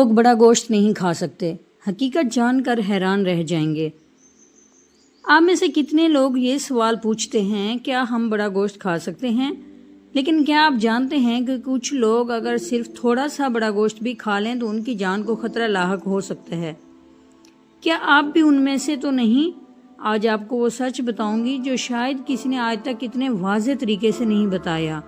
لوگ بڑا گوشت نہیں کھا سکتے؟ حقیقت جان کر حیران رہ جائیں گے۔ آپ میں سے کتنے لوگ یہ سوال پوچھتے ہیں کیا ہم بڑا گوشت کھا سکتے ہیں؟ لیکن کیا آپ جانتے ہیں کہ کچھ لوگ اگر صرف تھوڑا سا بڑا گوشت بھی کھا لیں تو ان کی جان کو خطرہ لاحق ہو سکتا ہے؟ کیا آپ بھی ان میں سے تو نہیں؟ آج آپ کو وہ سچ بتاؤں گی جو شاید کسی نے آج تک اتنے واضح طریقے سے نہیں بتایا۔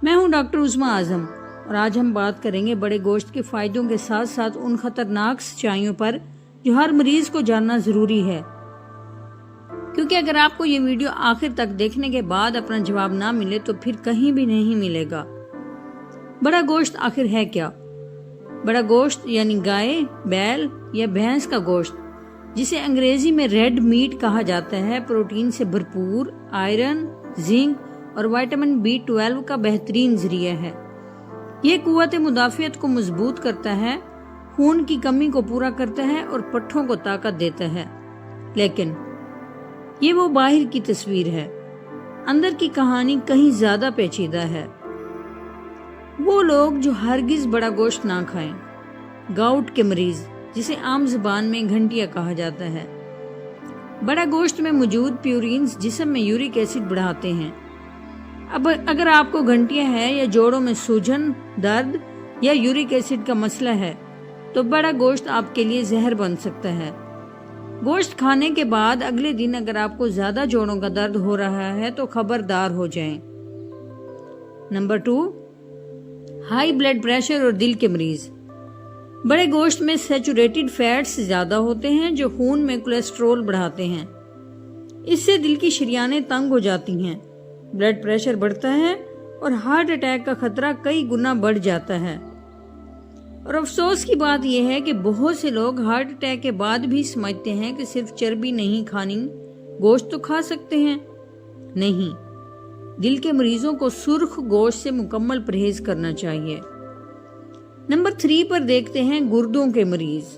میں ہوں ڈاکٹر عظمیٰ اعظم اور آج ہم بات کریں گے بڑے گوشت کے فائدوں کے ساتھ ساتھ ان خطرناک سچائیوں پر جو ہر مریض کو جاننا ضروری ہے، کیونکہ اگر آپ کو یہ ویڈیو آخر تک دیکھنے کے بعد اپنا جواب نہ ملے تو پھر کہیں بھی نہیں ملے گا۔ بڑا گوشت آخر ہے کیا؟ بڑا گوشت یعنی گائے، بیل یا بھینس کا گوشت، جسے انگریزی میں ریڈ میٹ کہا جاتا ہے، پروٹین سے بھرپور، آئرن، زنک اور وائٹامن B12 کا بہترین ذریعہ ہے۔ یہ قوت مدافعت کو مضبوط کرتا ہے، خون کی کمی کو پورا کرتا ہے اور پٹھوں کو طاقت دیتا ہے۔ لیکن یہ وہ باہر کی تصویر ہے، اندر کی کہانی کہیں زیادہ پیچیدہ ہے۔ وہ لوگ جو ہرگز بڑا گوشت نہ کھائیں، گاؤٹ کے مریض، جسے عام زبان میں گھنٹیا کہا جاتا ہے۔ بڑا گوشت میں موجود پیورینز جسم میں یورک ایسڈ بڑھاتے ہیں۔ اب اگر آپ کو گھنٹیا ہے یا جوڑوں میں سوجن، درد یا یورک ایسڈ کا مسئلہ ہے تو بڑا گوشت آپ کے لیے زہر بن سکتا ہے۔ گوشت کھانے کے بعد اگلے دن اگر آپ کو زیادہ جوڑوں کا درد ہو رہا ہے تو خبردار ہو جائیں۔ نمبر 2، ہائی بلڈ پریشر اور دل کے مریض۔ بڑے گوشت میں سیچوریٹڈ فیٹس زیادہ ہوتے ہیں جو خون میں کولیسٹرول بڑھاتے ہیں۔ اس سے دل کی شریانیں تنگ ہو جاتی ہیں، بلڈ پریشر بڑھتا ہے اور ہارٹ اٹیک کا خطرہ کئی گنا بڑھ جاتا ہے۔ اور افسوس کی بات یہ ہے کہ بہت سے لوگ ہارٹ اٹیک کے بعد بھی سمجھتے ہیں کہ صرف چربی نہیں کھانی، گوشت تو کھا سکتے ہیں۔ نہیں، دل کے مریضوں کو سرخ گوشت سے مکمل پرہیز کرنا چاہیے۔ نمبر 3 پر دیکھتے ہیں گردوں کے مریض۔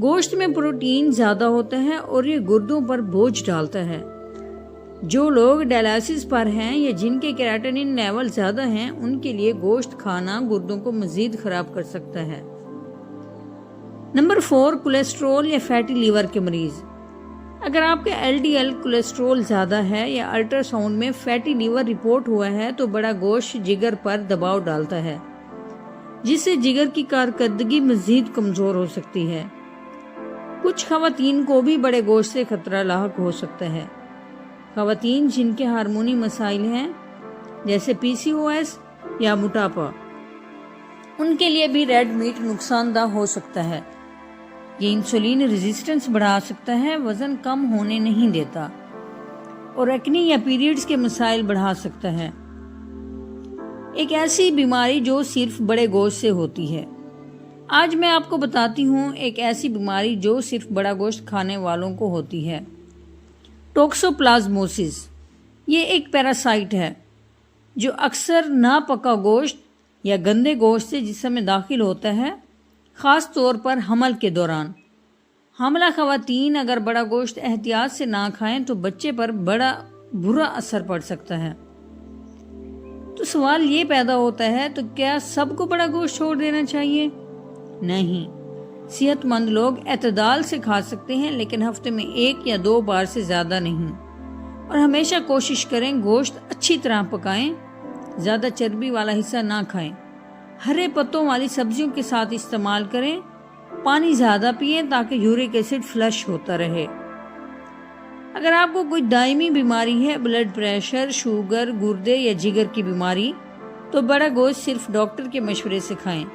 گوشت میں پروٹین زیادہ ہوتا ہے اور یہ گردوں پر بوجھ ڈالتا ہے۔ جو لوگ ڈائلسس پر ہیں یا جن کے کیراٹینن لیول زیادہ ہیں، ان کے لیے گوشت کھانا گردوں کو مزید خراب کر سکتا ہے۔ نمبر 4، کولیسٹرول یا فیٹی لیور کے مریض۔ اگر آپ کا LDL کولیسٹرول زیادہ ہے یا الٹرا ساؤنڈ میں فیٹی لیور رپورٹ ہوا ہے تو بڑا گوشت جگر پر دباؤ ڈالتا ہے، جس سے جگر کی کارکردگی مزید کمزور ہو سکتی ہے۔ کچھ خواتین کو بھی بڑے گوشت سے خطرہ لاحق ہو سکتا ہے۔ خواتین جن کے ہارمونی مسائل ہیں جیسے PCOS یا موٹاپا، ان کے لیے بھی ریڈ میٹ نقصان دہ ہو سکتا ہے۔ یہ انسولین ریزسٹنس بڑھا سکتا ہے، وزن کم ہونے نہیں دیتا اور ایکنی یا پیریڈز کے مسائل بڑھا سکتا ہے۔ ایک ایسی بیماری جو صرف بڑے گوشت سے ہوتی ہے۔ آج میں آپ کو بتاتی ہوں ایک ایسی بیماری جو صرف بڑا گوشت کھانے والوں کو ہوتی ہے، ٹوکسوپلازموسس۔ یہ ایک پیراسائٹ ہے جو اکثر ناپکا گوشت یا گندے گوشت سے جسم میں داخل ہوتا ہے، خاص طور پر حمل کے دوران۔ حاملہ خواتین اگر بڑا گوشت احتیاط سے نہ کھائیں تو بچے پر بڑا برا اثر پڑ سکتا ہے۔ تو سوال یہ پیدا ہوتا ہے تو کیا سب کو بڑا گوشت چھوڑ دینا چاہیے؟ نہیں، صحت مند لوگ اعتدال سے کھا سکتے ہیں لیکن ہفتے میں 1 یا 2 بار سے زیادہ نہیں۔ اور ہمیشہ کوشش کریں گوشت اچھی طرح پکائیں، زیادہ چربی والا حصہ نہ کھائیں، ہرے پتوں والی سبزیوں کے ساتھ استعمال کریں، پانی زیادہ پئیں تاکہ یورک ایسڈ فلش ہوتا رہے۔ اگر آپ کو کوئی دائمی بیماری ہے، بلڈ پریشر، شوگر، گردے یا جگر کی بیماری، تو بڑا گوشت صرف ڈاکٹر کے مشورے سے کھائیں۔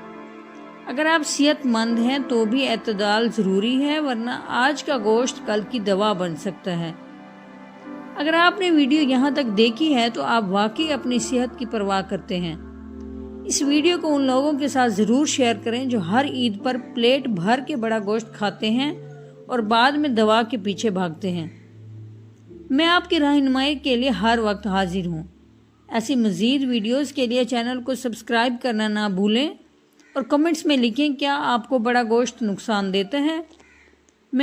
اگر آپ صحت مند ہیں تو بھی اعتدال ضروری ہے، ورنہ آج کا گوشت کل کی دوا بن سکتا ہے۔ اگر آپ نے ویڈیو یہاں تک دیکھی ہے تو آپ واقعی اپنی صحت کی پرواہ کرتے ہیں۔ اس ویڈیو کو ان لوگوں کے ساتھ ضرور شیئر کریں جو ہر عید پر پلیٹ بھر کے بڑا گوشت کھاتے ہیں اور بعد میں دوا کے پیچھے بھاگتے ہیں۔ میں آپ کی رہنمائی کے لیے ہر وقت حاضر ہوں۔ ایسی مزید ویڈیوز کے لیے چینل کو سبسکرائب کرنا نہ بھولیں اور کمنٹس میں لکھیں کیا آپ کو بڑا گوشت نقصان دیتا ہے۔